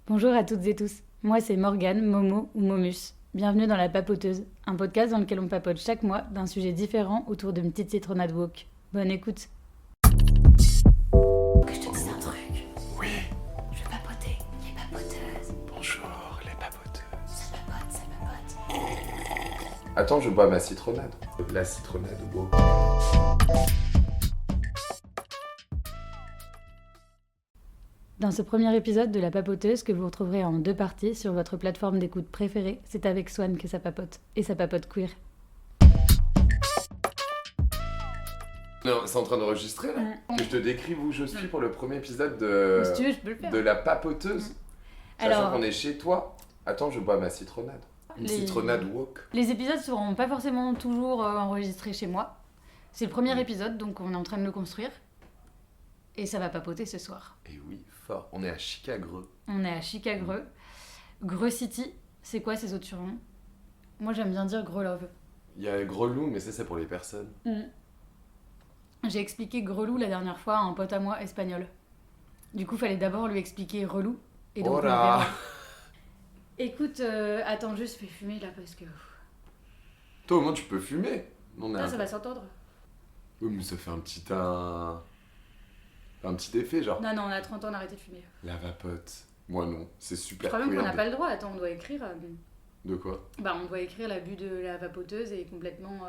Bonjour à toutes et tous, moi c'est Morgane, Momo ou Momus. Bienvenue dans La Papoteuse, un podcast dans lequel on papote chaque mois d'un sujet différent autour d'une petite citronnade woke. Bonne écoute. Que je te dise un truc. Oui, Je vais papoter. Les papoteuses. bonjour les papoteuses. Ça papote. Attends, je bois ma citronnade. La citronnade woke. Dans ce premier épisode de La Papoteuse que vous retrouverez en 2 parties sur votre plateforme d'écoute préférée, c'est avec Swan que ça papote, et ça papote queer. Non, c'est en train d'enregistrer là. Que je te décrive où je suis pour le premier épisode Si tu veux, je peux le faire. de La Papoteuse. Sachant Alors, qu'on est chez toi. Attends, je bois ma citronnade. Une Les- citronnade woke. les épisodes seront pas forcément toujours enregistrés chez moi. C'est le premier épisode, donc on est en train de le construire. Et ça va papoter ce soir. Et oui, fort. On est à Chicago. On est à Chicago. Greux City, c'est quoi ces autres surnoms? Moi j'aime bien dire Grelove. Il y a Grelou, mais ça c'est pour les personnes. J'ai expliqué Grelou la dernière fois à un pote à moi espagnol. Du coup, fallait d'abord lui expliquer relou. Et donc, Oh on là. verra. Écoute, attends, juste je vais fumer là parce que. Toi au moins tu peux fumer. On a Ah, ça va s'entendre. Oui, mais ça fait un petit effet genre. Non, on a 30 ans, on a arrêté de fumer. La vapote. Moi non, c'est Je super crois même qu'on queer n'a de- pas le droit. Attends, on doit écrire. De quoi? Bah, on doit écrire l'abus de la vapoteuse et complètement.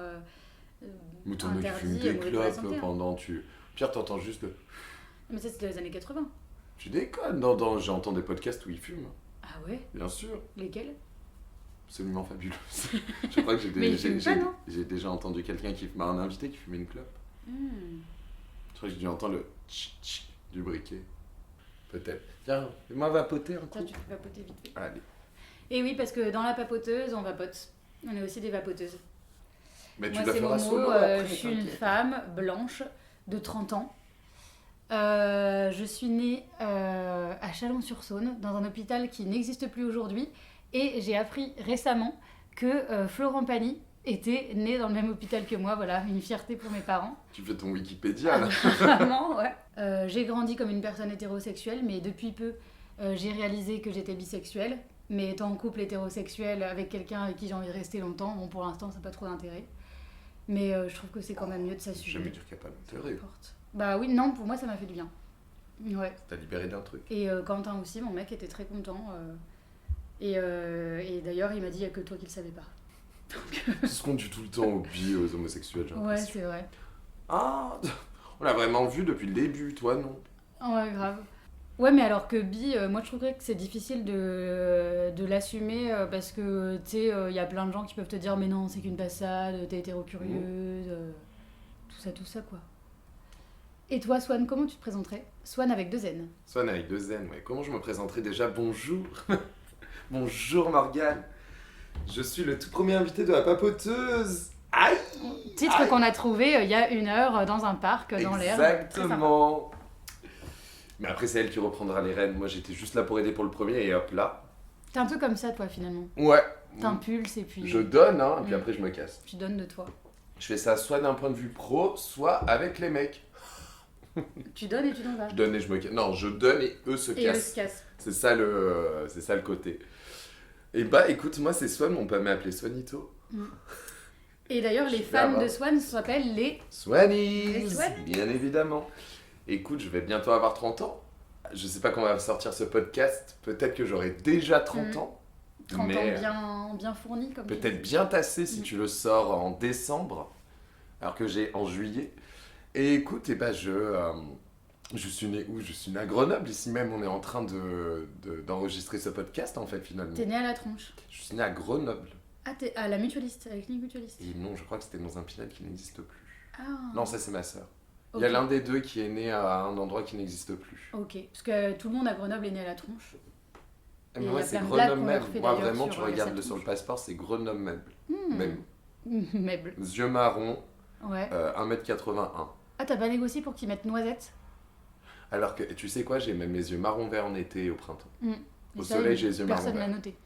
Mouton qui fume interdit, des mauvais pour la clopes santé, hein. pendant tu... Pire, t'entends juste le... Mais ça, c'était les années 80. Tu déconnes, non, j'entends des podcasts où ils fument. Ah ouais? Bien sûr, Lesquels? absolument fabuleux. Je crois que Mais ils fument pas, non? j'ai déjà entendu quelqu'un qui... Bah, un invité qui fumait une clope. Je crois que j'ai dû entendre le tchic tchic du briquet. Peut-être. Tiens, fais-moi vapoter un Tiens, coup. tu peux vapoter vite fait. Allez. Et oui, parce que dans la papoteuse, on vapote. On est aussi des vapoteuses. Mais tu Moi, dois c'est faire Momo, un solo après, je suis une t'inquiète. femme blanche de 30 ans. Je suis née à Chalon-sur-Saône, dans un hôpital qui n'existe plus aujourd'hui. Et j'ai appris récemment que Florent Pagny était né dans le même hôpital que moi. Voilà, une fierté pour mes parents. Tu fais ton Wikipédia, là. Vraiment, ouais. J'ai grandi comme une personne hétérosexuelle, mais depuis peu, j'ai réalisé que j'étais bisexuelle. Mais étant en couple hétérosexuel avec quelqu'un avec qui j'ai envie de rester longtemps, bon, pour l'instant, ça n'a pas trop d'intérêt. Mais je trouve que c'est quand même mieux de J'ai s'assumer. jamais dire qu'il n'y a pas d'intérêt. Porte. Bah oui, non, pour moi, ça m'a fait du bien. Ouais. T'as libéré d'un truc. Et Quentin aussi, mon mec, était très content. Et d'ailleurs, il m'a dit, il n'y a que toi qui le savais pas. C'est ce qu'on dit tout le temps aux bi, aux homosexuels, j'ai Ouais, l'impression. c'est vrai. Ah, on l'a vraiment vu depuis le début, toi non? Ouais, grave. Ouais, mais alors que bi, moi je trouverais que c'est difficile de l'assumer parce que tu sais, il y a plein de gens qui peuvent te dire mais non, c'est qu'une passade, t'es hétéro-curieuse, tout ça quoi. Et toi, Swan, comment tu te présenterais? Swan avec 2 N. Swan avec 2 N, ouais. Comment je me présenterai déjà? Bonjour. Bonjour Morgane. Je suis le tout premier invité de La Papoteuse. Aïe. Titre Aïe. qu'on a trouvé il y a 1 heure dans un parc, dans l'air. Très sympa. Exactement. Mais après c'est elle qui reprendra les rênes. Moi j'étais juste là pour aider pour le premier et hop là. T'es un peu comme ça, toi, finalement. Ouais. T'impulses et puis Je donne, hein, et puis Mm. après je me casse. tu donnes de toi. Je fais ça soit d'un point de vue pro, soit avec les mecs. Tu donnes et tu t'en vas. Je donne et je me casse. Non, je donne et eux se Et eux cassent. se cassent. C'est ça le côté. Et bah écoute, moi c'est Swan, on peut m'appeler Swanito. Et d'ailleurs, les Super, fans hein. de Swan s'appellent les... Swannies, Les Swannies. bien évidemment. Écoute, je vais bientôt avoir 30 ans. Je sais pas quand on va sortir ce podcast. Peut-être que j'aurai déjà 30 ans. 30 mais ans bien fournis, comme tu peut-être dis. bien tassé si tu le sors en décembre. Alors que j'ai en juillet. Et écoute, et bah je suis né où? Je suis né à Grenoble. Ici même, on est en train d'enregistrer ce podcast en fait finalement. T'es né à la tronche. Je suis né à Grenoble. Ah, t'es à la mutualiste, à la clinique mutualiste. Et non, je crois que c'était dans un Pinel qui n'existe plus. Ah. Non, ça c'est ma sœur. Ok. Il y a l'un des deux qui est né à un endroit qui n'existe plus. Ok, parce que tout le monde à Grenoble est né à la tronche. Mais Et moi il y a c'est plein de blagues qu'on Grenoble leur même. fait Moi d'ailleurs vraiment, sur, tu regardes cette sur le tronche. passeport, c'est Grenoble même. Même. Meuble. Yeux marrons, Ouais. 1m81. Ah, t'as pas négocié pour qu'ils mettent noisette? Alors que tu sais quoi, j'ai même les yeux marron vert en été et au printemps. Au Et ça, soleil, j'ai les yeux marron personne l'a vert. noté.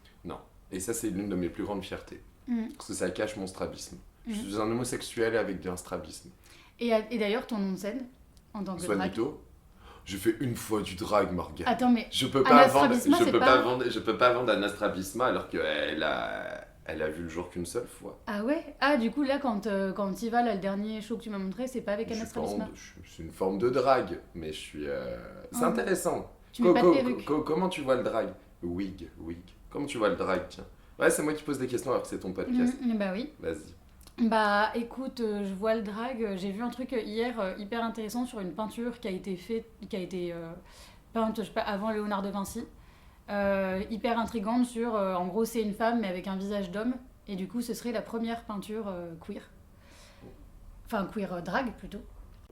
Et ça c'est l'une de mes plus grandes fiertés. Mm. Parce que ça cache mon strabisme. Je Mhm. suis un homosexuel avec un strabisme. Et d'ailleurs, ton nom de scène, en tant que drague. Swanito. J'ai fait une fois du drag, Morgane. Attends, mais Je peux pas vendre, Anastrabisma, je c'est peux pas- pas vendre, je peux pas vendre Anastrabisma alors qu'elle elle a vu le jour qu'une seule fois. ah ouais? Ah, du coup, là, quand t'y vas, là, le dernier show que tu m'as montré, c'est pas avec Je suis pas Anastrabisma. c'est une forme de drag, mais je suis. C'est Ah. intéressant. Tu mets pas de perruque. Comment tu vois le drag? Wig. Comment tu vois le drag, tiens? Ouais, c'est moi qui pose des questions alors que c'est ton podcast. Bah oui. Vas-y. Bah écoute, je vois le drag. J'ai vu un truc hier hyper intéressant sur une peinture qui a été peinte, je sais pas, avant Léonard de Vinci. Hyper intrigante sur, en gros, c'est une femme mais avec un visage d'homme. Et du coup, ce serait la première peinture queer. Enfin, queer drag plutôt.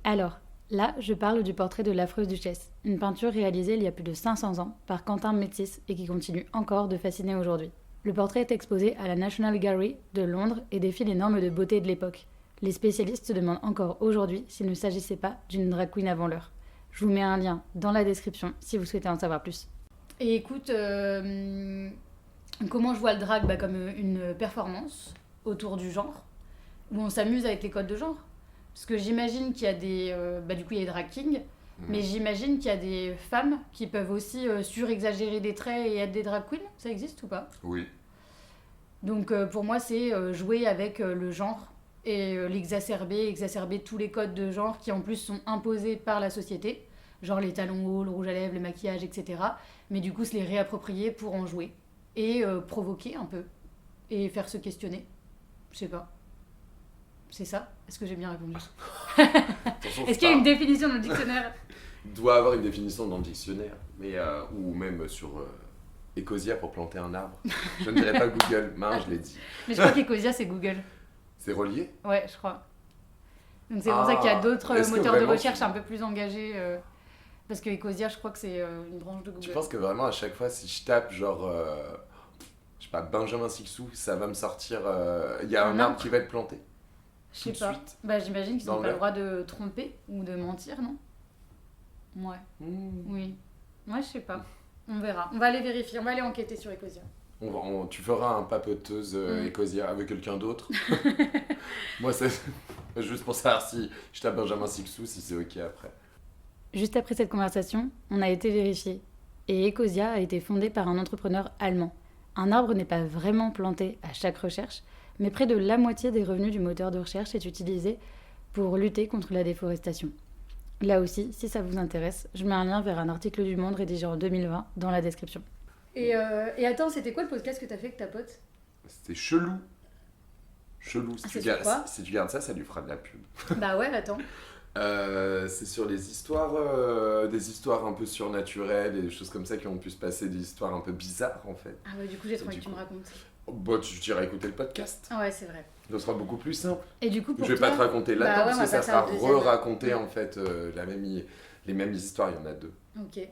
Alors, là, je parle du portrait de l'affreuse duchesse. Une peinture réalisée il y a plus de 500 ans par Quentin Métis et qui continue encore de fasciner aujourd'hui. Le portrait est exposé à la National Gallery de Londres et défie les normes de beauté de l'époque. Les spécialistes se demandent encore aujourd'hui s'il ne s'agissait pas d'une drag queen avant l'heure. Je vous mets un lien dans la description si vous souhaitez en savoir plus. Et écoute, comment je vois le drag? Bah, comme une performance autour du genre, où on s'amuse avec les codes de genre. Parce que j'imagine qu'il y a des... du coup, il y a des drag kings, mais j'imagine qu'il y a des femmes qui peuvent aussi surexagérer des traits et être des drag queens. Ça existe ou pas? Oui. Donc pour moi, c'est jouer avec le genre et exacerber tous les codes de genre qui en plus sont imposés par la société, genre les talons hauts, le rouge à lèvres, le maquillage, etc. Mais du coup, se les réapproprier pour en jouer et provoquer un peu et faire se questionner. Je sais pas. C'est ça? Est-ce que j'ai bien répondu? Attention, Est-ce qu'il y a une définition dans le dictionnaire? Il doit avoir une définition dans le dictionnaire, mais, ou même sur Ecosia pour planter un arbre. Je ne dirais pas Google, je l'ai dit. Mais je crois qu'Ecosia, c'est Google. C'est relié? Ouais, je crois. Donc c'est pour ça qu'il y a d'autres est-ce que moteurs de vraiment recherche un peu plus engagés. Parce que Ecosia, je crois que c'est une branche de Google. Tu penses que vraiment à chaque fois, si je tape genre, je sais pas, Benjamin Sixou, ça va me sortir, il y a un arbre qui va être planté? Je sais tout de pas. suite Bah j'imagine qu'ils dans n'ont pas le le- droit de tromper ou de mentir, non? Ouais, oui. Ouais, je sais pas. On verra. On va aller vérifier, on va aller enquêter sur Ecosia. Tu feras un papoteuse Ecosia avec quelqu'un d'autre. Moi, c'est juste pour savoir si je tape Benjamin Sixou, si c'est ok après. Juste après cette conversation, on a été vérifié. Et Ecosia a été fondé par un entrepreneur allemand. Un arbre n'est pas vraiment planté à chaque recherche, mais près de la moitié des revenus du moteur de recherche est utilisé pour lutter contre la déforestation. Là aussi, si ça vous intéresse, je mets un lien vers un article du Monde rédigé en 2020 dans la description. Et attends, c'était quoi le podcast que t'as fait avec ta pote? C'était chelou. Chelou, si, c'est sur quoi si tu gardes ça, ça lui fera de la pub. Bah ouais, attends. C'est sur les histoires, des histoires un peu surnaturelles et des choses comme ça qui ont pu se passer, des histoires un peu bizarres en fait. Ah ouais, du coup, j'ai trop envie du que tu me coup- racontes. Bon, tu dirais écouter le podcast, Ah ouais, c'est vrai. ce sera beaucoup plus simple. Et du coup, pour Je vais toi... pas te raconter Bah là-dedans ouais, on parce va que ça pas faire sera le deuxième. re-raconter en fait les mêmes histoires, il y en a 2. Ok.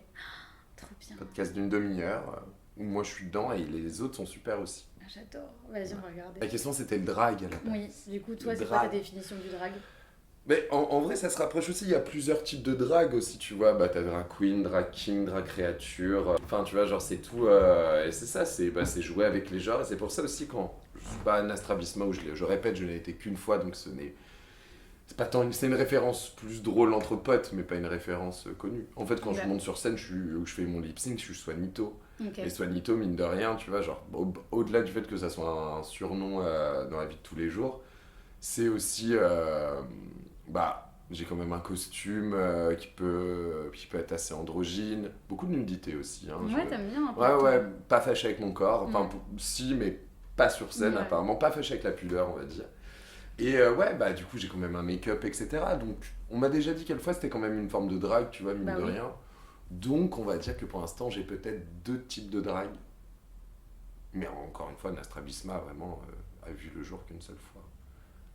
Trop bien. Podcast d'une demi-heure où moi je suis dedans et les autres sont super aussi. Ah, j'adore. Vas-y, on va regarder. La question c'était le drag à la base. Oui, du coup, toi, Le c'est quoi ta drag. définition du drag? Mais en vrai, ça se rapproche aussi. Il y a plusieurs types de drag aussi, tu vois. Bah, t'as drag queen, drag king, drag créature. Enfin, tu vois, genre, c'est tout. Et c'est ça, c'est jouer avec les genres. Et c'est pour ça aussi, quand je suis pas un astrabisme, où je répète, je n'ai été qu'une fois, donc ce n'est. C'est pas tant. C'est une référence plus drôle entre potes, mais pas une référence connue. En fait, quand je Ouais. monte sur scène, où je fais mon lip sync, je suis Swanito. Ok. Et Swanito, mine de rien, tu vois, genre, au-delà du fait que ça soit un surnom dans la vie de tous les jours, c'est aussi. J'ai quand même un costume qui peut être assez androgyne. Beaucoup de nudité aussi. Hein, Ouais, t'aimes bien un peu. ouais, pas fâché avec mon corps. Enfin, Mm. si, mais pas sur scène, Ouais. apparemment. Pas fâché avec la pudeur, on va dire. Et du coup, j'ai quand même un make-up, etc. Donc, on m'a déjà dit quelquefois c'était quand même une forme de drague, tu vois, mine Bah de oui. rien. Donc, on va dire que pour l'instant, j'ai peut-être 2 types de drague. Mais encore une fois, Nastrabisma vraiment a vu le jour qu'une seule fois.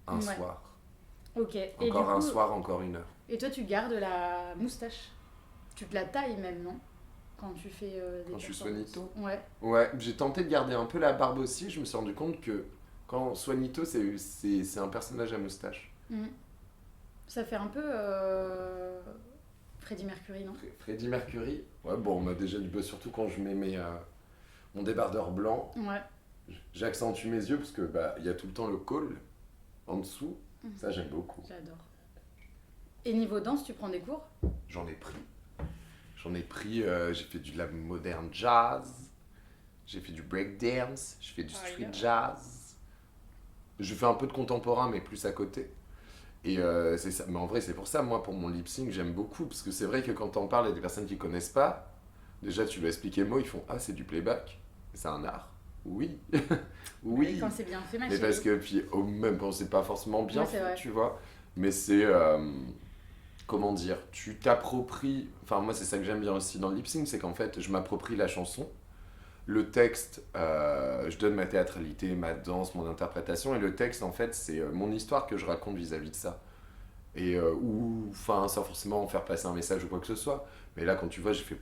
Un Ouais. soir. Ok. Et Encore du un coup, soir, encore une heure. Et toi, tu gardes la moustache. Tu te la tailles même, non? Quand tu fais des Quand je suis performances. Swanito? Ouais. Ouais, j'ai tenté de garder un peu la barbe aussi. Je me suis rendu compte que quand Swanito, c'est un personnage à moustache. Mhm. Ça fait un peu Freddie Mercury, non? Freddie Mercury. Ouais, bon, on m'a déjà dit, surtout quand je mets mon débardeur blanc, Ouais. j'accentue mes yeux parce que il y a tout le temps le col en dessous. Ça, j'aime beaucoup. J'adore. Et niveau danse, tu prends des cours? J'en ai pris. J'en ai pris, j'ai fait de la moderne jazz, j'ai fait du breakdance, j'ai fait du street jazz. Je fais un peu de contemporain, mais plus à côté. Et c'est ça. Mais en vrai, c'est pour ça, moi, pour mon lip sync, j'aime beaucoup. Parce que c'est vrai que quand t'en parles à des personnes qui connaissent pas, déjà, tu leur expliques les mots, ils font ah, c'est du playback. C'est un art. Oui. Oui. Oui. Quand c'est bien fait, ma Mais chérie. parce que, puis, même quand c'est pas forcément bien Ouais, c'est fait, vrai. tu vois. Mais c'est. Comment dire, tu t'appropries. Enfin, moi, c'est ça que j'aime bien aussi dans le lip sync, c'est qu'en fait, je m'approprie la chanson. Le texte, je donne ma théâtralité, ma danse, mon interprétation. Et le texte, en fait, c'est mon histoire que je raconte vis-à-vis de ça. Et ou, enfin, sans forcément en faire passer un message ou quoi que ce soit. Mais là, quand tu vois, je fais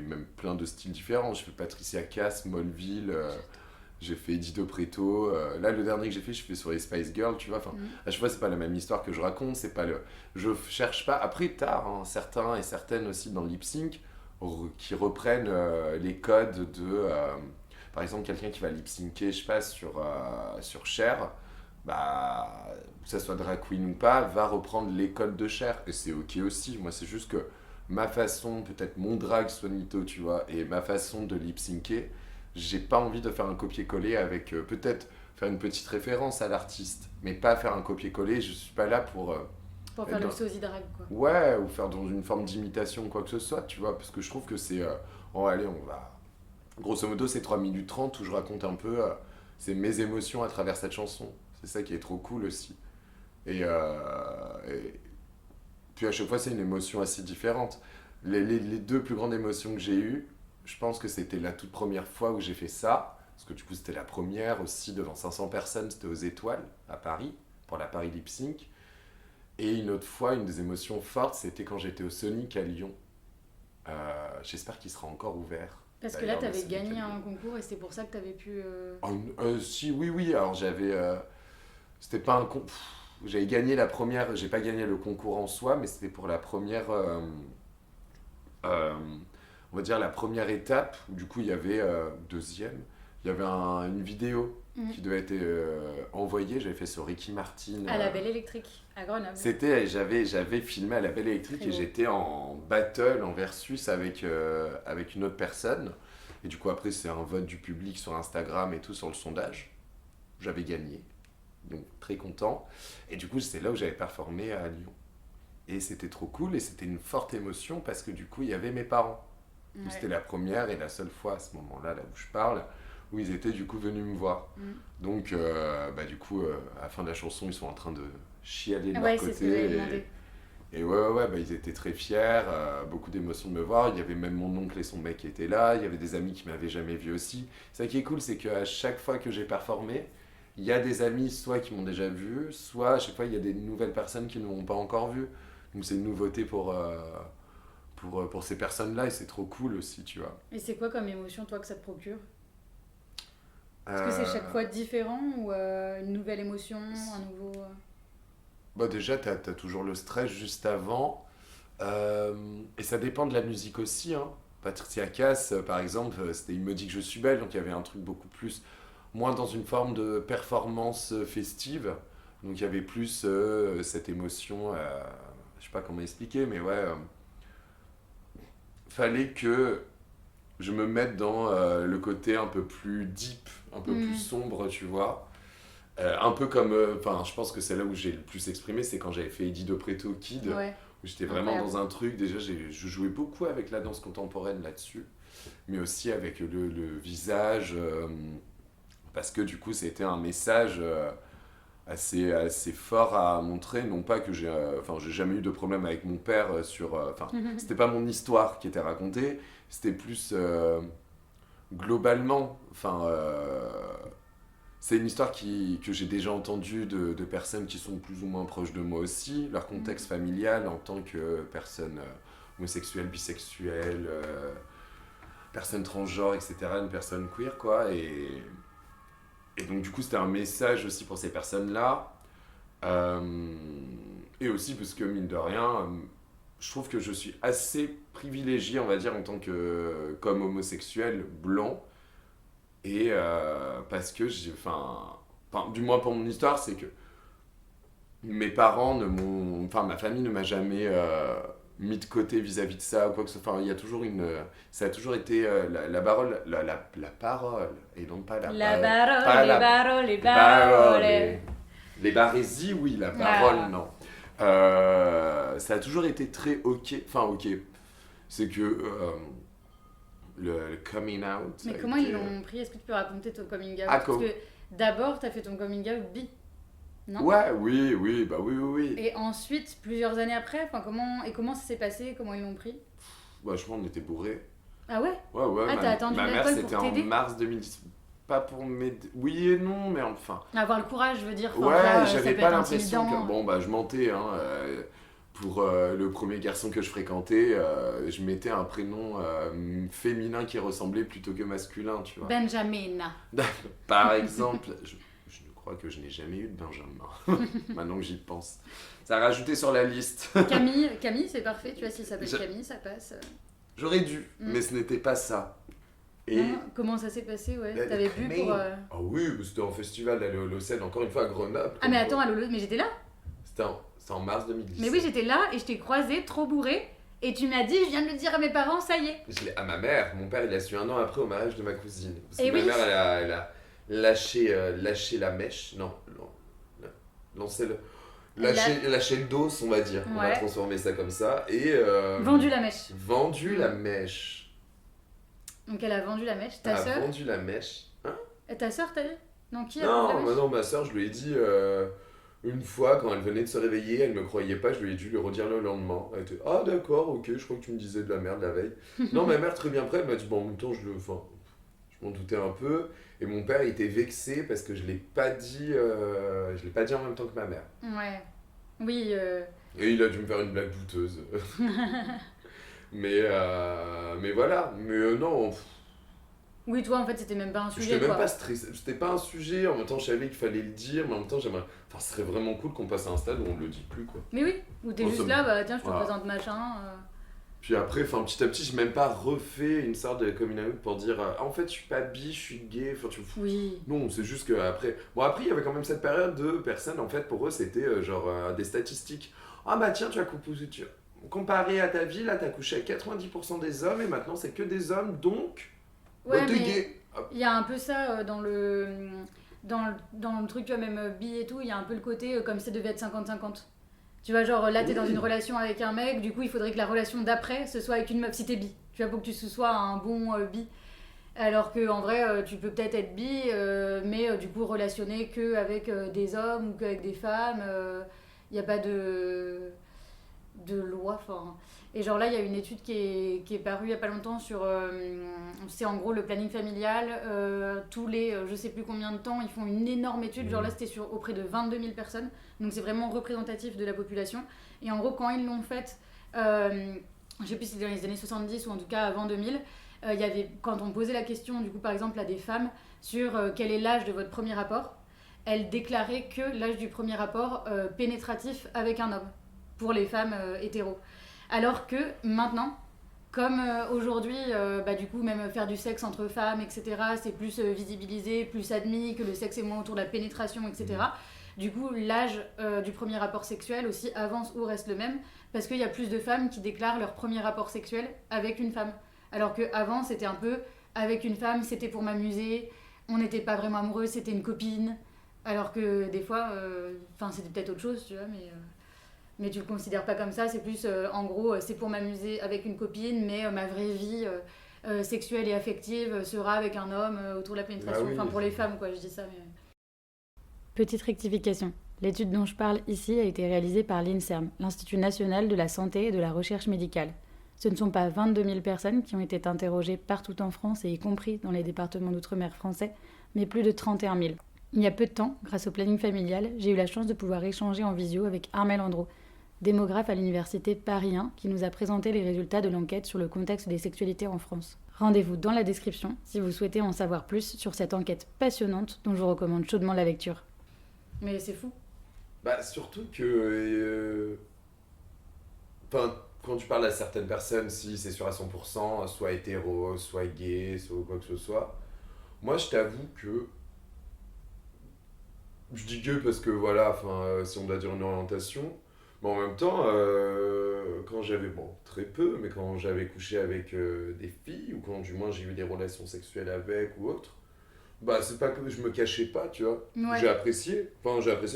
même plein de styles différents. Je fais Patricia Cass, Molville, j'ai fait Eddie Preto. Là, le dernier que j'ai fait sur les Spice Girls, tu vois. Enfin, à chaque fois, c'est pas la même histoire que je raconte. C'est pas le, je cherche pas. Après, tard, hein, certains et certaines aussi dans le lip sync qui reprennent les codes de, par exemple, quelqu'un qui va lip syncer, je sais pas, sur Cher. Bah, que ça soit drag queen ou pas, va reprendre les codes de Cher. Et c'est ok aussi. Moi, c'est juste que ma façon, peut-être mon drag Swanito, tu vois, et ma façon de lip syncer, j'ai pas envie de faire un copier-coller avec peut-être faire une petite référence à l'artiste, mais pas faire un copier-coller. Je suis pas là pour. Pour faire Dans- le sosie drag, quoi. Ouais, ou faire dans une forme d'imitation ou quoi que ce soit, tu vois, parce que je trouve que c'est. Oh, allez, on va. Grosso modo, c'est 3 minutes 30 où je raconte un peu. C'est mes émotions à travers cette chanson. C'est ça qui est trop cool aussi. Et puis à chaque fois, c'est une émotion assez différente. Les deux plus grandes émotions que j'ai eues, je pense que c'était la toute première fois où j'ai fait ça. Parce que du coup, c'était la première aussi devant 500 personnes. C'était aux Étoiles, à Paris, pour la Paris Lip Sync. Et une autre fois, une des émotions fortes, c'était quand j'étais au Sonic à Lyon. J'espère qu'il sera encore ouvert. Parce que là, D'ailleurs, le t'avais Sonic à gagné Lyon. un concours et c'est pour ça que t'avais pu. Si, oui, oui. Alors j'avais. C'était pas un con. J'avais gagné la première. J'ai pas gagné le concours en soi, mais c'était pour la première. Euh, on va dire la première étape. Où, du coup, il y avait. Deuxième. Il y avait une vidéo qui devait être envoyée. J'avais fait sur Ricky Martin. À la Belle Électrique, à Grenoble. J'avais filmé à la Belle Électrique Très et beau. j'étais en battle, en versus avec une autre personne. Et du coup, après, c'est un vote du public sur Instagram et tout, sur le sondage. J'avais gagné. Donc, très content. Et du coup, c'est là où j'avais performé à Lyon. Et c'était trop cool et c'était une forte émotion parce que du coup, il y avait mes parents. Ouais. C'était la première et la seule fois à ce moment-là, là où je parle, où ils étaient du coup venus me voir. Donc, bah, du coup, à la fin de la chanson, ils sont en train de chialer de Ouais, leur c'est ce que j'avais côté. demandé. Et ouais, bah, ils étaient très fiers, beaucoup d'émotions de me voir. Il y avait même mon oncle et son mec qui étaient là. Il y avait des amis qui m'avaient jamais vu aussi. Ça qui est cool, c'est qu'à chaque fois que j'ai performé, il y a des amis soit qui m'ont déjà vu, soit à chaque fois il y a des nouvelles personnes qui ne m'ont pas encore vu. Donc c'est une nouveauté pour ces personnes-là et c'est trop cool aussi, tu vois. Et c'est quoi comme émotion, toi, que ça te procure? Est-ce que c'est chaque Euh, fois différent ou une nouvelle émotion, un nouveau. Bah déjà, t'as toujours le stress juste avant. Et ça dépend de la musique aussi, hein. Patricia Cass, par exemple, c'était Il me dit que je suis belle, donc il y avait un truc beaucoup plus, moins dans une forme de performance festive. Donc il y avait plus cette émotion, je sais pas comment expliquer, mais ouais, fallait que je me mette dans le côté un peu plus deep, un peu plus sombre, tu vois. Un peu comme, enfin, je pense que c'est là où j'ai le plus exprimé, c'est quand j'avais fait Eddie De Preto Kid, Ouais. où j'étais vraiment Incroyable. dans un truc. Déjà, je jouais beaucoup avec la danse contemporaine là-dessus, mais aussi avec le visage, parce que du coup, c'était un message assez fort à montrer. Non pas que enfin, j'ai jamais eu de problème avec mon père enfin, c'était pas mon histoire qui était racontée, c'était plus globalement, enfin. C'est une histoire que j'ai déjà entendue de personnes qui sont plus ou moins proches de moi aussi, leur contexte familial en tant que personne homosexuelle, bisexuelle, personne transgenre, etc., une personne queer, quoi. Et donc, du coup, c'était un message aussi pour ces personnes-là. Et aussi parce que, mine de rien, je trouve que je suis assez privilégié, on va dire, en tant comme homosexuel blanc. Et parce que du moins pour mon histoire, c'est que mes parents ma famille ne m'a jamais mis de côté vis-à-vis de ça ou quoi que ce soit. Enfin, il y a toujours ça a toujours été la parole, la parole, et non pas la La parole. parole, pas les la- paroles, les les paroles. paroles. Les barésies, oui, la parole, Ah. non. Ça a toujours été très ok. Enfin, ok. C'est que le coming out. Mais a comment été, ils l'ont pris? Est-ce que tu peux raconter ton coming out? Ah, Parce que d'abord, t'as fait ton coming out bi, non? Ouais, oui, bah oui. Et ensuite, plusieurs années après, enfin, comment ça s'est passé? Comment ils l'ont pris? Vachement, on était bourrés. Ah ouais? Ouais, Ah, t'as attendu ma mère, l'alcool pour c'était en t'aider? mars 2010. Pas pour m'aider. Oui et non, mais enfin. Avoir le courage, je veux dire. Enfin, Ouais, là, ça j'avais peut pas être l'impression intimidant. que. Bon, bah, je mentais, hein. Pour le premier garçon que je fréquentais, je mettais un prénom féminin qui ressemblait plutôt que masculin, tu vois. Benjamin. Par exemple, je crois que je n'ai jamais eu de Benjamin. Maintenant que j'y pense. Ça a rajouté sur la liste. Camille, c'est parfait. Tu vois, s'il s'appelle Je- Camille, ça passe. J'aurais dû, Mm. mais ce n'était pas ça. Et. Non, comment ça s'est passé, ouais? La- T'avais la bu Camille. pour. Ah oui, c'était en festival à l'Océan, encore une fois à Grenoble. Ah, mais attends, à Lolo, mais j'étais là. C'était en mars 2010. Mais oui, j'étais là et je t'ai croisé, trop bourré. Et tu m'as dit, je viens de le dire à mes parents, ça y est. À ma mère, mon père il a su 1 an après au mariage de ma cousine. Parce que Et ma oui. mère elle a lâché la mèche, non, lancé lâché le dos, on va dire. On va Ouais. transformer ça comme ça. Et. Vendu la mèche. Vendu la mèche. Donc elle a vendu la mèche. Ta a sœur vendu la mèche. Hein? Et ta sœur, t'as dit? Non, qui a vendu la Non, mèche? non, ma soeur, je lui ai dit une fois quand elle venait de se réveiller, elle me croyait pas, je lui ai dû lui redire le lendemain. Elle était ah d'accord, ok, je crois que tu me disais de la merde la veille. Non, ma mère très bien prête, elle m'a dit bon en même temps je m'en doutais un peu et mon père il était vexé parce que je l'ai pas dit en même temps que ma mère. Ouais. Oui, Et il a dû me faire une blague douteuse. mais voilà, mais non. oui, toi en fait c'était même pas un sujet J'étais même quoi. pas stressé, c'était pas un sujet, en même temps je savais qu'il fallait le dire, mais en même temps j'aimerais. Enfin, ce serait vraiment cool qu'on passe à un stade où on le dit plus quoi. Mais oui, où t'es Oh, juste ça là, bah tiens, je te Voilà. présente machin. Puis après, enfin petit à petit, j'ai même pas refait une sorte de coming out pour dire ah, en fait je suis pas bi, je suis gay, enfin tu Oui. Non, c'est juste que après. Bon, après, il y avait quand même cette période de personnes, en fait, pour eux, c'était des statistiques. Ah, bah tiens, tu as comparé à ta vie, là, t'as couché avec 90% des hommes et maintenant c'est que des hommes, donc. Ouais, t'es mais gay. Hop. il y a un peu ça dans le truc, tu vois, même bi et tout, il y a un peu le côté comme si ça devait être 50-50. Tu vois, genre là, t'es dans Oui. une relation avec un mec, du coup, il faudrait que la relation d'après, ce soit avec une meuf, si t'es bi. Tu vois, pour que tu sois un bon bi. Alors que en vrai, tu peux peut-être être bi, mais du coup, relationner que avec des hommes ou qu'avec des femmes. Il n'y a pas de loi. Enfin, et genre là, il y a une étude qui est parue il n'y a pas longtemps sur. C'est en gros le planning familial. Tous les je sais plus combien de temps, ils font une énorme étude. Genre là, c'était auprès de 22 000 personnes. Donc c'est vraiment représentatif de la population. Et en gros, quand ils l'ont faite, je sais plus si c'était dans les années 70 ou en tout cas avant 2000, il y avait, quand on posait la question, du coup, par exemple, à des femmes sur quel est l'âge de votre premier rapport, elles déclaraient que l'âge du premier rapport pénétratif avec un homme pour les femmes hétéros. Alors que maintenant, comme aujourd'hui, du coup, même faire du sexe entre femmes, etc., c'est plus visibilisé, plus admis, que le sexe est moins autour de la pénétration, etc. Du coup, l'âge du premier rapport sexuel aussi avance ou reste le même, parce qu'il y a plus de femmes qui déclarent leur premier rapport sexuel avec une femme. Alors qu'avant, c'était un peu avec une femme, c'était pour m'amuser, on n'était pas vraiment amoureux, c'était une copine. Alors que des fois, c'était peut-être autre chose, tu vois, mais tu le considères pas comme ça, c'est plus en gros, c'est pour m'amuser avec une copine, mais ma vraie vie sexuelle et affective sera avec un homme autour de la pénétration. Ah oui, Pour les femmes, quoi, je dis ça. Mais... Petite rectification. L'étude dont je parle ici a été réalisée par l'INSERM, l'Institut national de la santé et de la recherche médicale. Ce ne sont pas 22 000 personnes qui ont été interrogées partout en France, et y compris dans les départements d'outre-mer français, mais plus de 31 000. Il y a peu de temps, grâce au planning familial, j'ai eu la chance de pouvoir échanger en visio avec Armel Andro, démographe à l'université Paris 1, qui nous a présenté les résultats de l'enquête sur le contexte des sexualités en France. Rendez-vous dans la description si vous souhaitez en savoir plus sur cette enquête passionnante dont je vous recommande chaudement la lecture. Mais c'est fou. Bah, surtout que. Quand tu parles à certaines personnes, si c'est sûr à 100%, soit hétéro, soit gay, soit quoi que ce soit, moi je t'avoue que. Je dis gay parce que voilà, si on doit dire une orientation, mais en même temps, quand j'avais, bon, très peu, mais quand j'avais couché avec des filles, ou quand du moins j'ai eu des relations sexuelles avec ou autre, bah c'est pas que je me cachais pas, tu vois. Ouais. J'ai apprécié,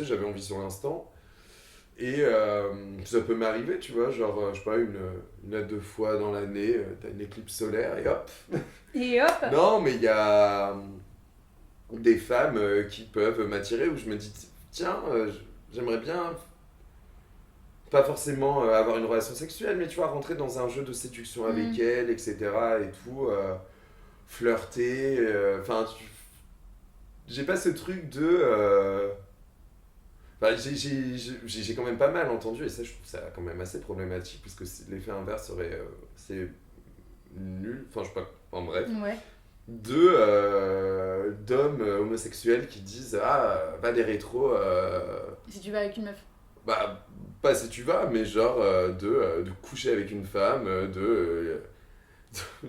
j'avais envie sur l'instant. Et ça peut m'arriver, tu vois, genre, je sais pas, une à deux fois dans l'année, t'as une éclipse solaire et hop. Et hop. Non, mais il y a des femmes qui peuvent m'attirer où je me dis, tiens, j'aimerais bien, pas forcément avoir une relation sexuelle, mais tu vois, rentrer dans un jeu de séduction avec elle, etc. et tout, flirter, enfin, j'ai pas ce truc de... Enfin, j'ai quand même pas mal entendu, et ça, je trouve ça quand même assez problématique, parce que l'effet inverse serait... c'est nul, enfin, je sais pas, en bref. Ouais. D'hommes homosexuels qui disent bah les rétros Si tu vas avec une meuf. bah pas si tu vas mais genre de coucher avec une femme de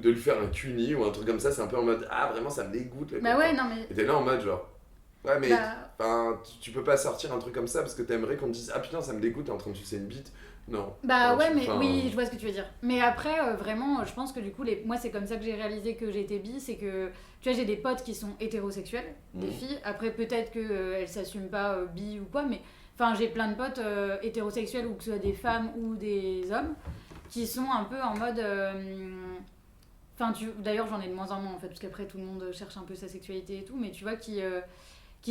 lui faire un cuni ou un truc comme ça, c'est un peu en mode vraiment ça me dégoûte les Bah copains. ouais, non mais. Et t'es là en mode genre ouais mais Bah, tu peux pas sortir un truc comme ça parce que t'aimerais qu'on te dise putain ça me dégoûte, t'es en train de sucer une bite. Non. bah Enfin, ouais, mais enfin, oui, je vois ce que tu veux dire. Mais après, vraiment, je pense que du coup, moi, c'est comme ça que j'ai réalisé que j'étais bi, c'est que, tu vois, j'ai des potes qui sont hétérosexuels, des filles. Après, peut-être qu'elles s'assument pas bi ou quoi, mais enfin, j'ai plein de potes hétérosexuels, ou que ce soit des femmes ou des hommes, qui sont un peu en mode. Enfin, d'ailleurs, j'en ai de moins en moins en fait, parce qu'après, tout le monde cherche un peu sa sexualité et tout, mais tu vois, qui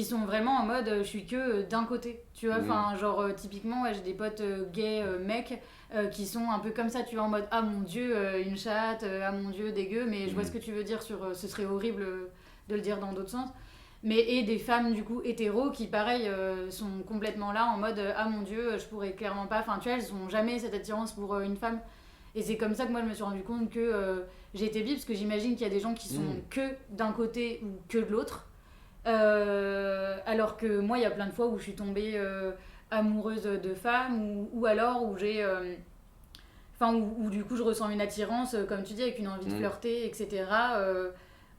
sont vraiment en mode je suis que d'un côté, tu vois, enfin genre typiquement ouais, j'ai des potes gays mecs qui sont un peu comme ça, tu vois, en mode ah mon dieu une chatte, ah mon dieu dégueu, mais je vois ce que tu veux dire sur ce serait horrible de le dire dans d'autres sens, mais et des femmes du coup hétéros qui pareil sont complètement là en mode ah mon dieu je pourrais clairement pas, enfin tu vois, elles ont jamais cette attirance pour une femme, et c'est comme ça que moi je me suis rendu compte que j'ai été bi, parce que j'imagine qu'il y a des gens qui sont que d'un côté ou que de l'autre. Alors que moi, il y a plein de fois où je suis tombée amoureuse de femmes, ou alors où j'ai. Enfin, où du coup je ressens une attirance, comme tu dis, avec une envie de flirter, etc.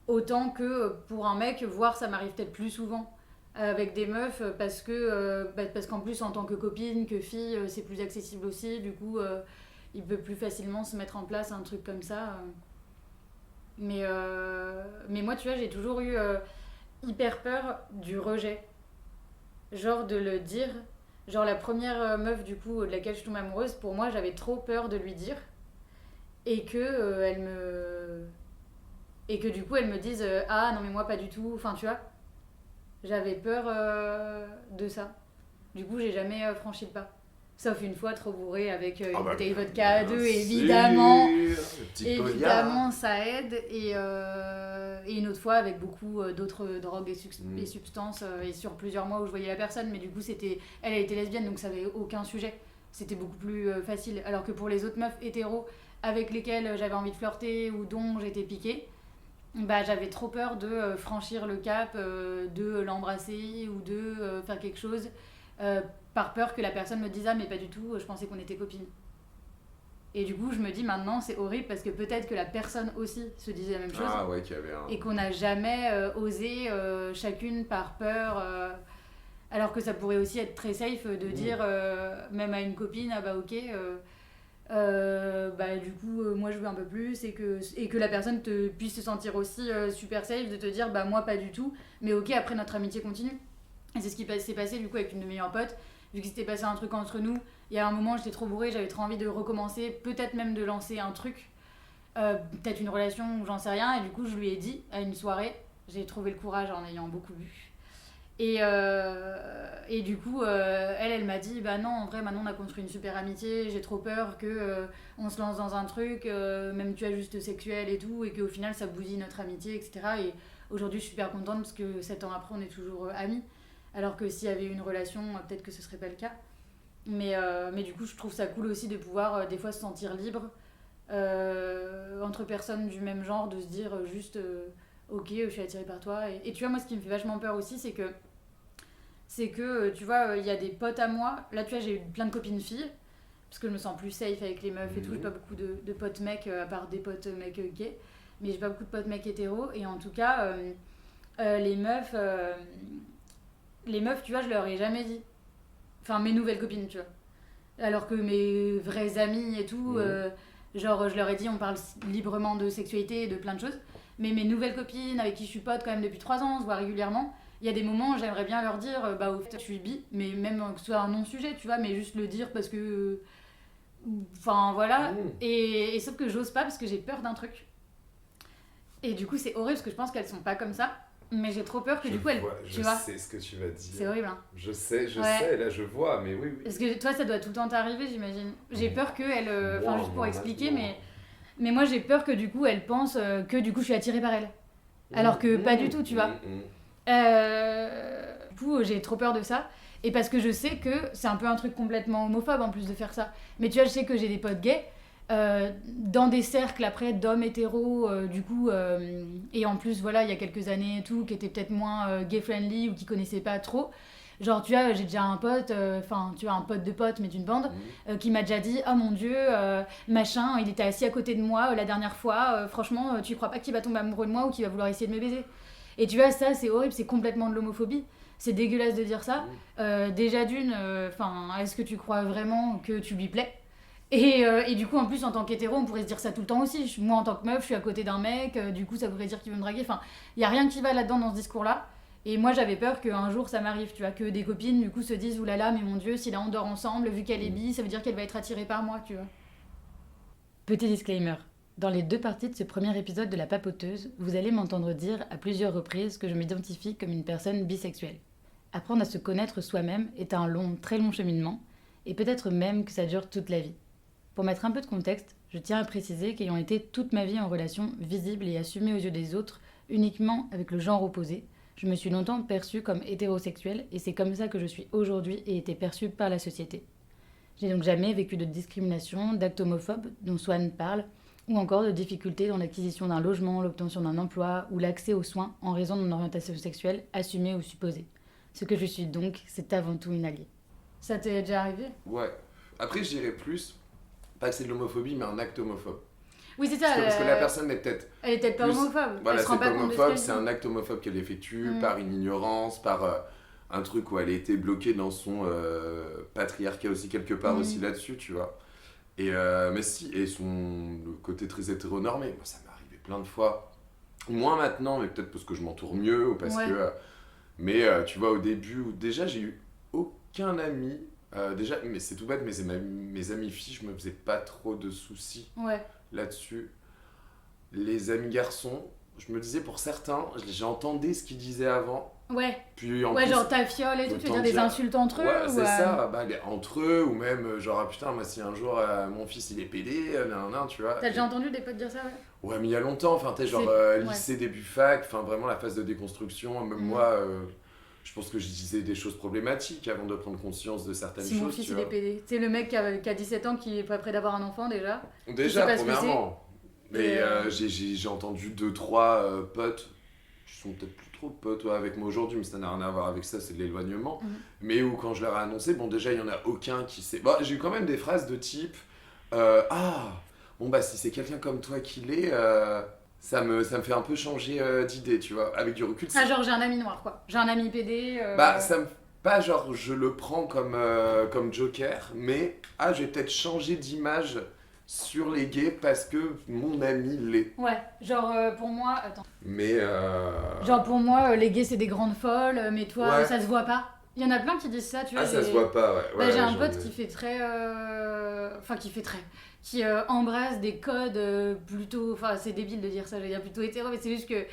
Autant que pour un mec, voire ça m'arrive peut-être plus souvent avec des meufs, parce qu'en plus, en tant que copine, que fille, c'est plus accessible aussi. Du coup, il peut plus facilement se mettre en place un truc comme ça. Mais moi, tu vois, j'ai toujours eu hyper peur du rejet. Genre de le dire. Genre la première meuf du coup de laquelle je tombe amoureuse, pour moi j'avais trop peur de lui dire. Et que et que du coup elle me dise ah non mais moi pas du tout. Enfin tu vois. J'avais peur de ça. Du coup j'ai jamais franchi le pas. Sauf une fois trop bourré avec une bouteille de vodka à deux, évidemment. Évidemment, ça aide. Et une autre fois avec beaucoup d'autres drogues et substances, et sur plusieurs mois où je voyais la personne. Mais du coup, elle était lesbienne, donc ça avait aucun sujet. C'était beaucoup plus facile. Alors que pour les autres meufs hétéros avec lesquelles j'avais envie de flirter ou dont j'étais piquée, bah, j'avais trop peur de franchir le cap, de l'embrasser ou de faire quelque chose. Par peur que la personne me dise ah mais pas du tout, je pensais qu'on était copines. Et du coup je me dis maintenant c'est horrible parce que peut-être que la personne aussi se disait la même chose, et qu'on n'a jamais osé chacune par peur, alors que ça pourrait aussi être très safe de dire même à une copine ah bah ok bah du coup moi je veux un peu plus, et que la personne puisse se sentir aussi super safe de te dire bah moi pas du tout, mais ok après notre amitié continue. Et c'est ce qui s'est passé du coup avec une de mes meilleures potes. Vu qu'il s'était passé un truc entre nous, il y a un moment j'étais trop bourrée, j'avais trop envie de recommencer, peut-être même de lancer un truc, peut-être une relation ou j'en sais rien, et du coup je lui ai dit à une soirée, j'ai trouvé le courage en ayant beaucoup bu. Et du coup elle m'a dit bah non en vrai maintenant on a construit une super amitié, j'ai trop peur que on se lance dans un truc même tu as juste sexuel et tout, et qu'au final ça bousille notre amitié, etc. Et aujourd'hui je suis super contente parce que 7 ans après on est toujours amis. Alors que s'il y avait eu une relation, peut-être que ce serait pas le cas. Mais du coup, je trouve ça cool aussi de pouvoir des fois se sentir libre entre personnes du même genre, de se dire juste ok, je suis attirée par toi. Et tu vois, moi, ce qui me fait vachement peur aussi, c'est que tu vois, il y a des potes à moi. Là, tu vois, j'ai eu plein de copines filles, parce que je me sens plus safe avec les meufs et tout. J'ai pas beaucoup de potes mecs, à part des potes mecs gays. Mais j'ai pas beaucoup de potes mecs hétéros. Et en tout cas, les meufs, tu vois, je leur ai jamais dit. Enfin, mes nouvelles copines, tu vois. Alors que mes vrais amis et tout, genre je leur ai dit on parle librement de sexualité et de plein de choses. Mais mes nouvelles copines avec qui je suis pote quand même depuis 3 ans, on se voit régulièrement, il y a des moments où j'aimerais bien leur dire bah au fait je suis bi, mais même que ce soit un non-sujet, tu vois, mais juste le dire parce que... Enfin voilà, et sauf que j'ose pas parce que j'ai peur d'un truc. Et du coup c'est horrible parce que je pense qu'elles sont pas comme ça, mais j'ai trop peur que du coup elles... Je sais ce que tu vas dire. C'est horrible hein. Je sais, là je vois, mais oui. Parce que toi ça doit tout le temps t'arriver j'imagine. J'ai peur qu'elles... Enfin juste pour expliquer, maintenant. mais moi j'ai peur que du coup elles pensent que du coup je suis attirée par elles. Alors que pas du tout, tu vois. Du coup j'ai trop peur de ça. Et parce que je sais que c'est un peu un truc complètement homophobe en plus de faire ça. Mais tu vois, je sais que j'ai des potes gays, dans des cercles après d'hommes hétéros, du coup, et en plus, voilà, il y a quelques années et tout, qui étaient peut-être moins gay-friendly ou qui connaissaient pas trop. Genre, tu vois, j'ai déjà un pote, tu vois, un pote de pote, mais d'une bande, qui m'a déjà dit « Oh mon Dieu, machin, il était assis à côté de moi la dernière fois, franchement, tu crois pas qu'il va tomber amoureux de moi ou qu'il va vouloir essayer de me baiser ?» Et tu vois, ça, c'est horrible, c'est complètement de l'homophobie. C'est dégueulasse de dire ça. Déjà d'une, est-ce que tu crois vraiment que tu lui plais ? Et du coup, en plus, en tant qu'hétéro, on pourrait se dire ça tout le temps aussi. Moi, en tant que meuf, je suis à côté d'un mec, du coup, ça voudrait dire qu'il veut me draguer. Enfin, il n'y a rien qui va là-dedans dans ce discours-là. Et moi, j'avais peur qu'un jour, ça m'arrive, tu vois, que des copines, du coup, se disent « Oulala, mais mon Dieu, si là, on dort ensemble, vu qu'elle est bi, ça veut dire qu'elle va être attirée par moi, tu vois. » Petit disclaimer. Dans les 2 parties de ce premier épisode de La Papoteuse, vous allez m'entendre dire à plusieurs reprises que je m'identifie comme une personne bisexuelle. Apprendre à se connaître soi-même est un long, très long cheminement, et peut-être même que ça dure toute la vie. Pour mettre un peu de contexte, je tiens à préciser qu'ayant été toute ma vie en relation visible et assumée aux yeux des autres, uniquement avec le genre opposé, je me suis longtemps perçue comme hétérosexuelle, et c'est comme ça que je suis aujourd'hui et été perçue par la société. J'ai donc jamais vécu de discrimination, d'actes homophobes dont Swan parle, ou encore de difficultés dans l'acquisition d'un logement, l'obtention d'un emploi ou l'accès aux soins en raison de mon orientation sexuelle assumée ou supposée. Ce que je suis donc, c'est avant tout une alliée. Ça t'est déjà arrivé ? Ouais. Après, je dirais plus, pas que c'est de l'homophobie, mais un acte homophobe. Oui, c'est ça. Parce que la personne est peut-être... Elle est peut-être pas plus... homophobe. Voilà, elle se rend pas compte de ce homophobe, qu'elle c'est dit. un acte homophobe qu'elle effectue par une ignorance, par un truc où elle a été bloquée dans son patriarcat aussi, quelque part aussi là-dessus, tu vois. Et, mais si, et le côté très hétéronormé, moi ça m'est arrivé plein de fois. Moins maintenant, mais peut-être parce que je m'entoure mieux, ou parce que... mais tu vois, au début, où déjà j'ai eu aucun ami, déjà, mais c'est tout bête, mais mes amis filles, je me faisais pas trop de soucis là-dessus. Les amis garçons, je me disais pour certains, j'entendais ce qu'ils disaient avant. Ouais. Puis en ouais, plus, genre ta fiole et tout, tu veux dire des insultes entre eux ouais, c'est ça, bah, entre eux, ou même genre, ah, putain, moi si un jour mon fils il est pédé, tu vois. T'as déjà entendu des potes dire ça, ouais? Ouais, mais il y a longtemps, enfin, t'es genre lycée, début fac, enfin vraiment la phase de déconstruction, même moi, je pense que je disais des choses problématiques avant de prendre conscience de certaines choses. Si mon fils il est pédé, c'est le mec qui a 17 ans qui est pas prêt d'avoir un enfant déjà. Déjà, premièrement. Mais j'ai entendu 2-3 potes qui sont peut-être plus trop potes avec moi aujourd'hui, mais ça n'a rien à voir avec ça, c'est de l'éloignement. Mais où quand je leur ai annoncé, bon déjà il y en a aucun qui sait. Bon, j'ai eu quand même des phrases de type bon bah si c'est quelqu'un comme toi qui l'est, ça me fait un peu changer d'idée, tu vois, avec du recul. Ah genre j'ai un ami noir quoi, j'ai un ami PD. Bah ça me... Pas genre je le prends comme Joker, mais je vais peut-être changer d'image sur les gays parce que mon ami l'est. Ouais, genre pour moi, attends. Mais genre pour moi, les gays c'est des grandes folles, mais toi ça se voit pas. Il y en a plein qui disent ça, tu vois. Ça se voit pas, ouais. Bah, j'ai un pote qui fait très. Qui embrasse des codes plutôt. Enfin, c'est débile de dire ça, je veux dire plutôt hétéro, mais c'est juste que.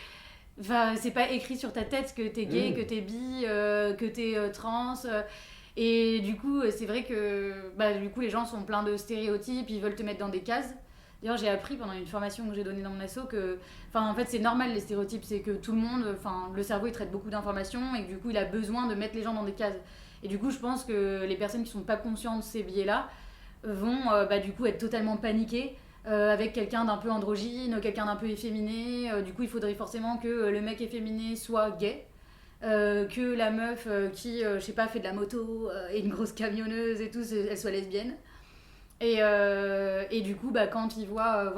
Enfin, c'est pas écrit sur ta tête que t'es gay, que t'es bi, que t'es trans. Et du coup, c'est vrai que du coup, les gens sont pleins de stéréotypes, ils veulent te mettre dans des cases. D'ailleurs, j'ai appris pendant une formation que j'ai donnée dans mon asso que, en fait, c'est normal les stéréotypes, c'est que tout le monde, le cerveau, il traite beaucoup d'informations et que du coup, il a besoin de mettre les gens dans des cases. Et du coup, je pense que les personnes qui sont pas conscientes de ces biais-là vont, du coup, être totalement paniquées avec quelqu'un d'un peu androgyne, quelqu'un d'un peu efféminé. Du coup, il faudrait forcément que le mec efféminé soit gay. Que la meuf qui, je sais pas, fait de la moto et une grosse camionneuse et tout, elle soit lesbienne. Et du coup, quand ils voient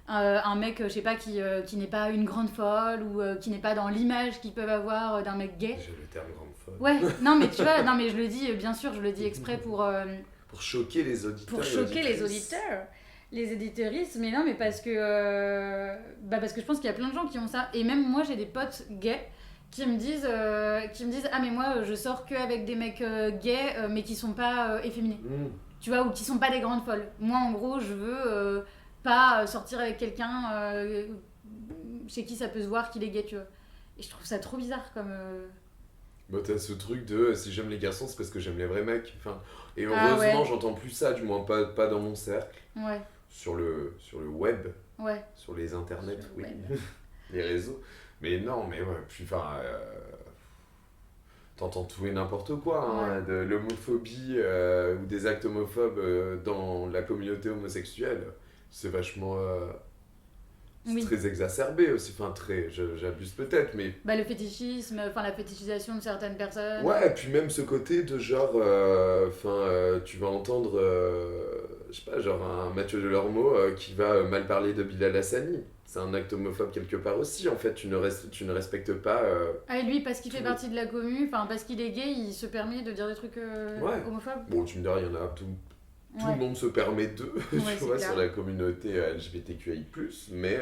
un mec, je sais pas, qui n'est pas une grande folle ou qui n'est pas dans l'image qu'ils peuvent avoir d'un mec gay. J'ai le terme grande folle. Ouais, non mais tu vois, non mais je le dis, bien sûr, je le dis exprès pour Pour choquer les auditeurs. Pour choquer les auditeurs, les éditeuristes, mais non, mais parce que je pense qu'il y a plein de gens qui ont ça. Et même moi, j'ai des potes gays qui me disent ah mais moi je sors que avec des mecs gays mais qui sont pas efféminés. Tu vois, ou qui sont pas des grandes folles. Moi en gros, je veux pas sortir avec quelqu'un chez qui ça peut se voir qu'il est gay, tu vois. Et je trouve ça trop bizarre comme Bah t'as ce truc de si j'aime les garçons c'est parce que j'aime les vrais mecs. Enfin, et heureusement j'entends plus ça, du moins pas dans mon cercle. Ouais. Sur le web, Ouais. sur les internets, Sur le oui, web. les réseaux. Mais non, mais ouais, puis enfin, t'entends tout et n'importe quoi, hein, de l'homophobie ou des actes homophobes dans la communauté homosexuelle. C'est vachement... c'est très exacerbé aussi, enfin très, j'abuse peut-être, mais... Bah le fétichisme, enfin la fétichisation de certaines personnes. Ouais, et puis même ce côté de genre, tu vas entendre, je sais pas, genre un Mathieu Delormeau qui va mal parler de Bilal Hassani. C'est un acte homophobe quelque part aussi, en fait, tu ne respectes pas... Ah et lui, parce qu'il fait partie de la commu, enfin parce qu'il est gay, il se permet de dire des trucs homophobes. Bon, tu me dis, il y en a tout le monde se permet d'eux, tu vois, sur la communauté LGBTQI+, mais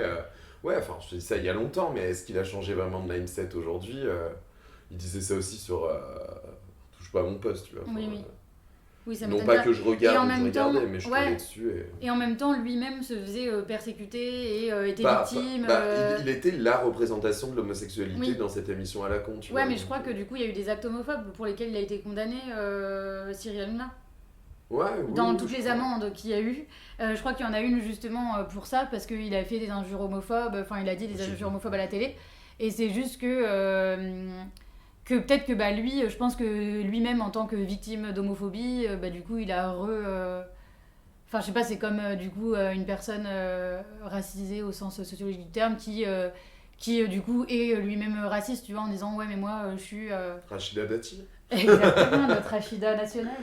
ouais, enfin, je dis ça il y a longtemps, mais est-ce qu'il a changé vraiment de mindset aujourd'hui Il disait ça aussi sur Touche pas à mon poste, tu vois. Oui, ça non m'étonne pas que je regarde, mais je ouais. tombais dessus. Et en même temps, lui-même se faisait persécuter et était victime. Il était la représentation de l'homosexualité dans cette émission à la con, tu vois. Ouais, mais je crois que du coup, il y a eu des actes homophobes pour lesquels il a été condamné, Cyril Hanouna. Dans toutes les amendes qu'il y a eu, je crois qu'il y en a une justement pour ça, parce qu'il a fait des injures homophobes, enfin il a dit des injures homophobes à la télé, et c'est juste que peut-être que lui, je pense que lui-même en tant que victime d'homophobie, du coup il a enfin je sais pas, c'est comme du coup une personne racisée au sens sociologique du terme qui du coup est lui-même raciste, tu vois, en disant ouais mais moi je suis... Rachida Dati. Exactement, notre Rachida nationale.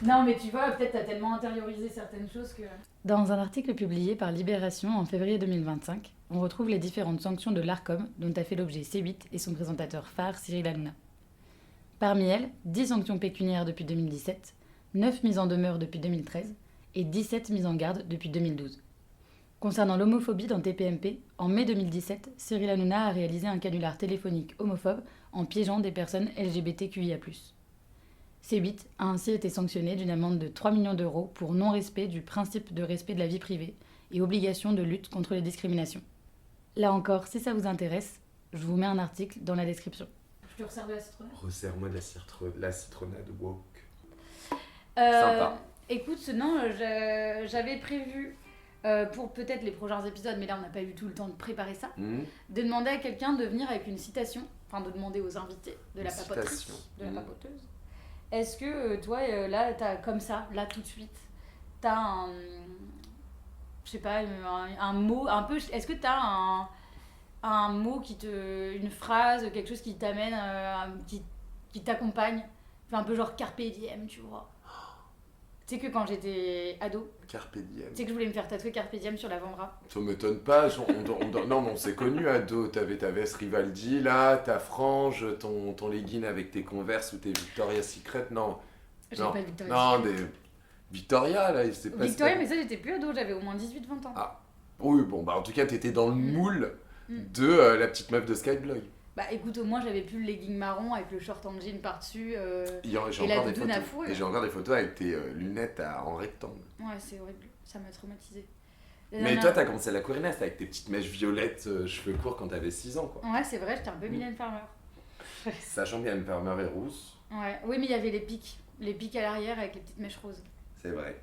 Non, mais tu vois, peut-être t'as tellement intériorisé certaines choses que... Dans un article publié par Libération en février 2025, on retrouve les différentes sanctions de l'Arcom dont a fait l'objet C8 et son présentateur phare Cyril Hanouna. Parmi elles, 10 sanctions pécuniaires depuis 2017, 9 mises en demeure depuis 2013 et 17 mises en garde depuis 2012. Concernant l'homophobie dans TPMP, en mai 2017, Cyril Hanouna a réalisé un canular téléphonique homophobe en piégeant des personnes LGBTQIA+. C8 a ainsi été sanctionné d'une amende de 3 millions d'euros pour non-respect du principe de respect de la vie privée et obligation de lutte contre les discriminations. Là encore, si ça vous intéresse, je vous mets un article dans la description. Je te resserre de la citronnade ? Resserre-moi de la citronnade woke. Sympa. Écoute, non, j'avais prévu... pour peut-être les prochains épisodes, mais là on n'a pas eu tout le temps de préparer ça, de demander à quelqu'un de venir avec une citation, enfin de demander aux invités de la papoterie, de la papoteuse. Est-ce que toi, là, t'as comme ça, là tout de suite, t'as un, je sais pas, un mot, un peu, est-ce que t'as un mot une phrase, quelque chose qui t'amène, qui t'accompagne, un peu genre carpe diem, tu vois? Tu sais que quand j'étais ado, Carpe diem. Tu sais que je voulais me faire tatouer Carpe diem sur l'avant-bras. Ça m'étonne pas, non mais on s'est connus ado, t'avais ta veste Rivaldi là, ta frange, ton legging avec tes Converse ou tes Victoria's Secret, non. J'ai pas Victoria's Non, Secret. des Victoria là, c'est pas... Victoria, mais ça j'étais plus ado, j'avais au moins 18-20 ans. Ah, oui, bon bah en tout cas t'étais dans le moule de la petite meuf de Skyblog. Bah écoute, au moins j'avais plus le legging marron avec le short en jean par-dessus J'ai encore des photos. Et j'ai encore des photos avec tes lunettes en rectangle. Ouais, c'est horrible, ça m'a traumatisée. Mais toi t'as commencé la courinette avec tes petites mèches violettes, cheveux courts quand t'avais 6 ans quoi. Ouais, c'est vrai, j'étais un peu Mylène Farmer. Sachant que Mylène Farmer est rousse. Ouais, oui, mais il y avait les pics à l'arrière avec les petites mèches roses. C'est vrai.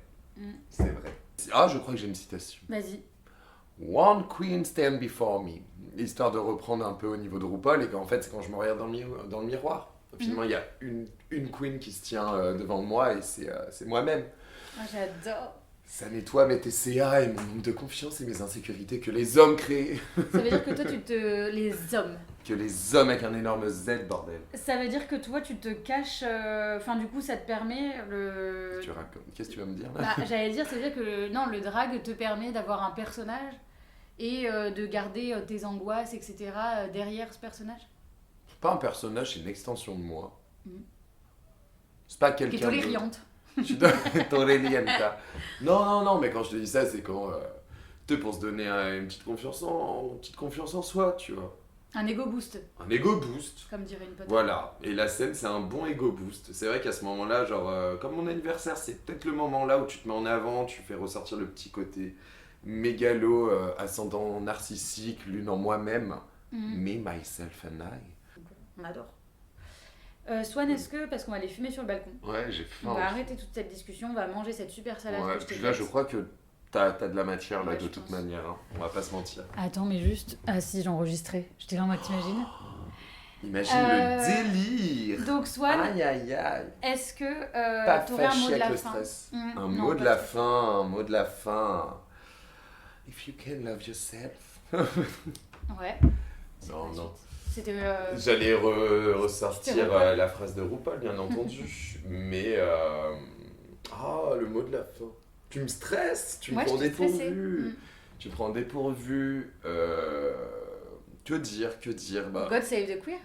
C'est vrai. Ah, je crois que j'ai une citation. Vas-y. One queen stand before me. Histoire de reprendre un peu au niveau de RuPaul, et qu'en fait, c'est quand je me regarde dans le miroir. Finalement, il y a une queen qui se tient devant moi, et c'est moi-même. Ah, j'adore. Ça nettoie mes TCA et mon manque de confiance et mes insécurités que les hommes créent. Ça veut dire que toi, les hommes. Que les hommes avec un énorme Z, bordel. Ça veut dire que toi, tu te caches... Enfin, du coup, ça te permet Qu'est-ce que tu vas me dire là? J'allais dire, ça veut dire que non, le drag te permet d'avoir un personnage et de garder tes angoisses, etc. derrière ce personnage. C'est pas un personnage, c'est une extension de moi. C'est pas quelqu'un qui est tolérante. Tu donnes Torrelienta. Non, mais quand je te dis ça, c'est quand... pour se donner une petite confiance en soi, tu vois. Un ego boost, Un ego boost. comme dirait une pote. Voilà, et la scène c'est un bon ego boost. C'est vrai qu'à ce moment-là, genre, comme mon anniversaire, c'est peut-être le moment là où tu te mets en avant, tu fais ressortir le petit côté mégalo, ascendant narcissique, lune en moi-même, me, myself and I. On adore. Swan, est-ce que, parce qu'on va aller fumer sur le balcon, Ouais, j'ai faim. on va arrêter toute cette discussion, on va manger cette super salade Ouais, que je t'ai puis là, faite. je crois que t'as de la matière là, Ouais, de je toute pense. manière, hein. On va pas se mentir. Attends, mais juste... Ah si, j'ai enregistré. J'étais là en mode, t'imagines. Imagine le délire. Donc Swan, Aïe, aïe, aïe. est-ce que Pas t'aurais un mot fâché de la avec le fin stress. Un Un mot de la fin, un mot de la fin. If you can love yourself. Ouais. Non. C'était... J'allais C'était ressortir RuPaul. la phrase de RuPaul, bien entendu. Mais. Le mot de la fin. Tu me stresses, tu me Ouais, prends je t'ai stressée. dépourvu. Tu me prends dépourvu. Que dire bah, God save the queer.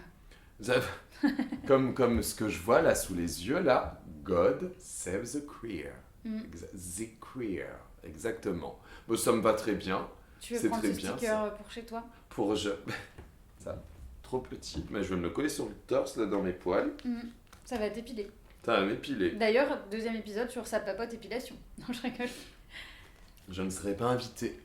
comme ce que je vois là sous les yeux, là. God save the queer. The queer, exactement. Bon, ça me va très bien. Tu veux C'est prendre très ce bien, sticker pour chez toi? Pour je. Ça, trop petit. Mais je vais me le coller sur le torse, là, dans mes poils. Ça va t'épiler. Ça va m'épiler. D'ailleurs, deuxième épisode sur sa papote épilation. Non, je rigole. Je ne serai pas invité.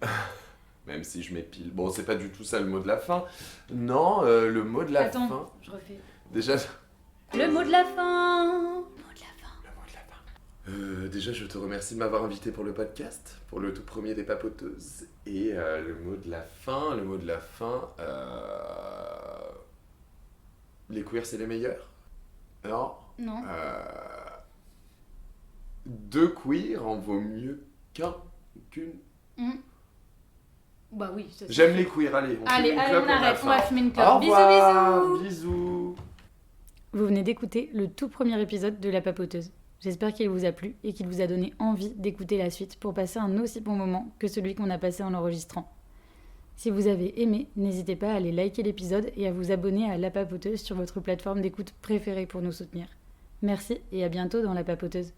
Même si je m'épile. Bon, c'est pas du tout ça le mot de la fin. Non, le mot de la Attends, fin. je refais. Déjà. Le mot de la fin. Le mot de la fin. Déjà, je te remercie de m'avoir invité pour le podcast, pour le tout premier des papoteuses. Et le mot de la fin. Les queers, c'est les meilleurs? Non. Non. Deux queers en vaut mieux qu'une. Bah oui. Ça, J'aime les queers, allez. Allez, fume une clope on pour la arrête, on va fin. fumer une Au clope. Bisous, revoir. bisous. Bisous. Vous venez d'écouter le tout premier épisode de La Papoteuse. J'espère qu'il vous a plu et qu'il vous a donné envie d'écouter la suite pour passer un aussi bon moment que celui qu'on a passé en l'enregistrant. Si vous avez aimé, n'hésitez pas à aller liker l'épisode et à vous abonner à La Papoteuse sur votre plateforme d'écoute préférée pour nous soutenir. Merci et à bientôt dans La Papoteuse.